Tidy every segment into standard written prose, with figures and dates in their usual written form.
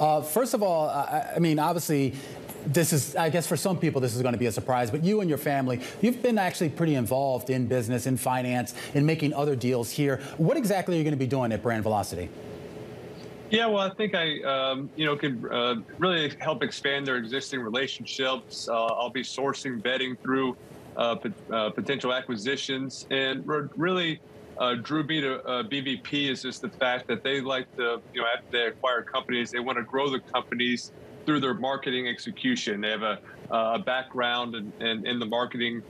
First of all, I mean, obviously, this is, I guess for some people, this is going to be a surprise, but you and your family, you've been actually pretty involved in business, in finance, in making other deals here. What exactly are you going to be doing at Brand Velocity? Yeah, well, I think I, can really help expand their existing relationships. I'll be sourcing, vetting through potential acquisitions, and really drew me to BVP is just the fact that they like to, after they acquire companies, they want to grow the companies through their marketing execution. They have a background in the marketing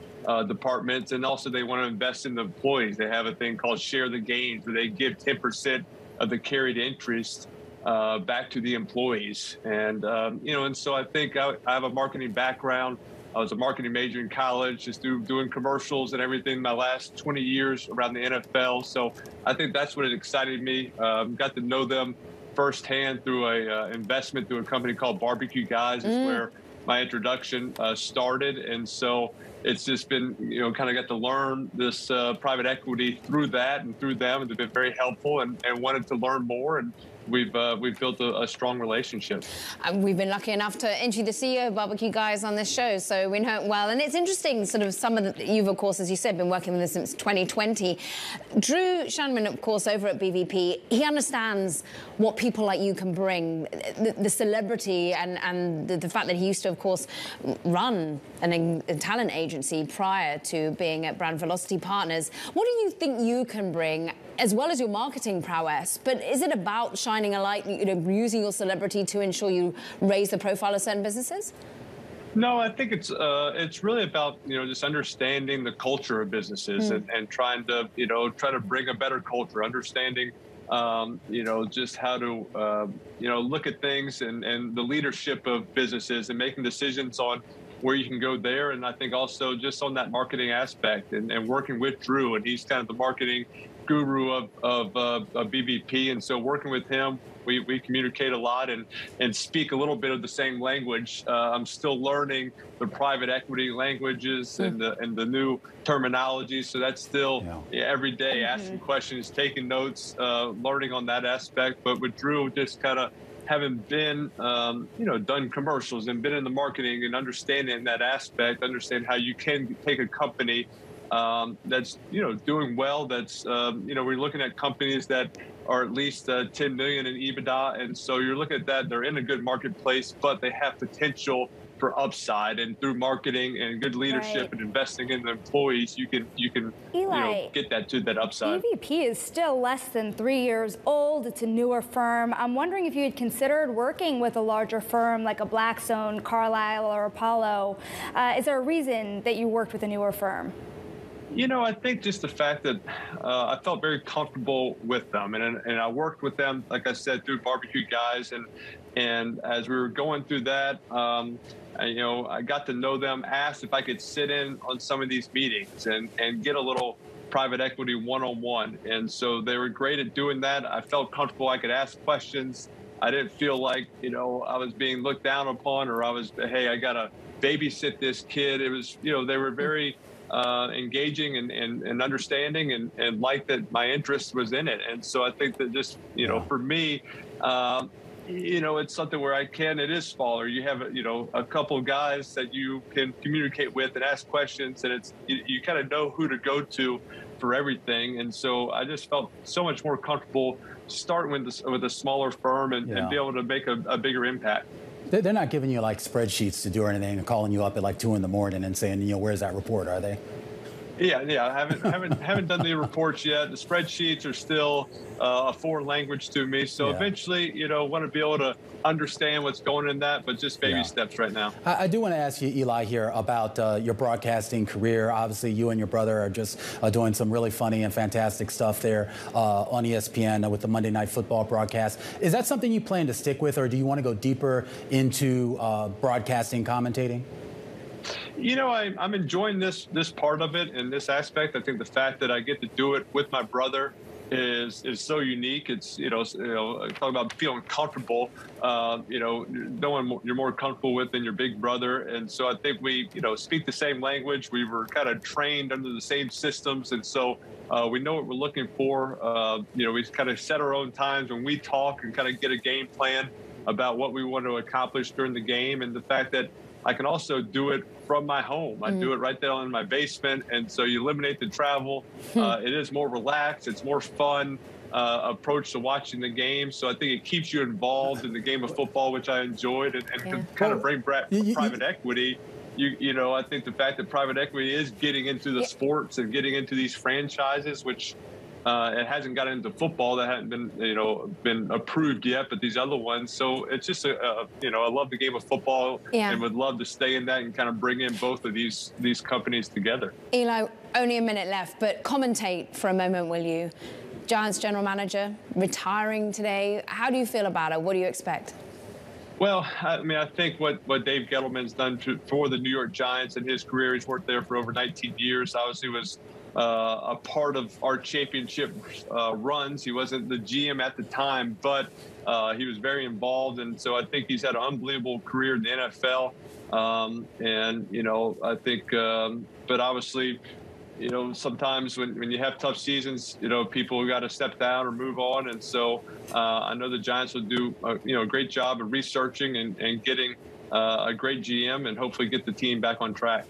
departments, and also they want to invest in the employees. They have a thing called Share the Gains, where they give 10% of the carried interest back to the employees. And, and so I think I have a marketing background. I was a marketing major in college, just doing commercials and everything my last 20 years around the NFL. So I think that's what excited me. Got to know them firsthand through a investment through a company called Barbecue Guys is where my introduction started. And so it's just been, kind of got to learn this private equity through that and through them. And they've been very helpful and wanted to learn more. And we've built a strong relationship. We've been lucky enough to interview the CEO of Barbecue Guys on this show, so we know it well. And it's interesting, sort of some of you've, of course, as you said, been working with them since 2020. Drew Shanman, of course, over at BVP, he understands what people like you can bring, the celebrity and the fact that he used to, of course, run a talent agency prior to being at Brand Velocity Partners. What do you think you can bring, as well as your marketing prowess? But is it about shining a light, using your celebrity to ensure you raise the profile of certain businesses? No, I think it's really about, just understanding the culture of businesses and trying to, bring a better culture, understanding, just how to, look at things and the leadership of businesses and making decisions on where you can go there. And I think also just on that marketing aspect and working with Drew, and he's kind of the marketing guru of BVP. And so working with him, we communicate a lot and speak a little bit of the same language. I'm still learning the private equity languages and the new terminology. So that's still every day asking questions, taking notes, learning on that aspect. But with Drew, just kind of having been, done commercials and been in the marketing and understanding that aspect, understand how you can take a company that's, doing well. That's, we're looking at companies that are at least 10 million in EBITDA. And so you're looking at that, they're in a good marketplace, but they have potential for upside, and through marketing and good leadership and investing in the employees, you can Eli, get that to that upside. BVP is still less than 3 years old. It's a newer firm. I'm wondering if you had considered working with a larger firm like a Blackstone, Carlyle, or Apollo. Is there a reason that you worked with a newer firm? I think just the fact that I felt very comfortable with them, and I worked with them, like I said, through Barbecue Guys, and as we were going through that, I got to know them, asked if I could sit in on some of these meetings and get a little private equity one-on-one. And so they were great at doing that. I felt comfortable. I could ask questions. I didn't feel like, I was being looked down upon, or hey, I got to babysit this kid. It was, they were very engaging and understanding and liked that my interest was in it. And so I think that just, for me, it's something where it is smaller. You have, a couple of guys that you can communicate with and ask questions, and you kind of know who to go to for everything. And so I just felt so much more comfortable starting with a smaller firm and be able to make a bigger impact. They're not giving you like spreadsheets to do or anything and calling you up at like 2 in the morning and saying, where's that report, are they? Yeah. I haven't done the reports yet. The spreadsheets are still a foreign language to me. So eventually, want to be able to understand what's going in that, but just baby steps right now. I do want to ask you, Eli, here about your broadcasting career. Obviously, you and your brother are just doing some really funny and fantastic stuff there on ESPN with the Monday Night Football broadcast. Is that something you plan to stick with, or do you want to go deeper into broadcasting, commentating? I'm enjoying this part of it and this aspect. I think the fact that I get to do it with my brother is so unique. It's talking about feeling comfortable. No one you're more comfortable with than your big brother, and so I think we speak the same language. We were kind of trained under the same systems, and so we know what we're looking for. We kind of set our own times when we talk and kind of get a game plan. about what we want to accomplish during the game, and the fact that I can also do it from my home. I do it right there in my basement, and so you eliminate the travel. It is more relaxed. It's more fun approach to watching the game. So I think it keeps you involved in the game of football, which I enjoyed, and can kind of bring private equity. You know, I think the fact that private equity is getting into the sports and getting into these franchises, which it hasn't gotten into football, that hadn't been approved yet, but these other ones. So it's just I love the game of football and would love to stay in that and kind of bring in both of these companies together. Eli, only a minute left, but commentate for a moment, will you? Giants general manager retiring today. How do you feel about it? What do you expect? Well, I mean, I think what Dave Gettleman's done for the New York Giants in his career, he's worked there for over 19 years. Obviously was a part of our championship runs. He wasn't the GM at the time, but he was very involved. And so I think he's had an unbelievable career in the NFL. And, you know, I think, but obviously, you know, sometimes when you have tough seasons, you know, people got to step down or move on. And so I know the Giants will do, a great job of researching and getting a great GM and hopefully get the team back on track.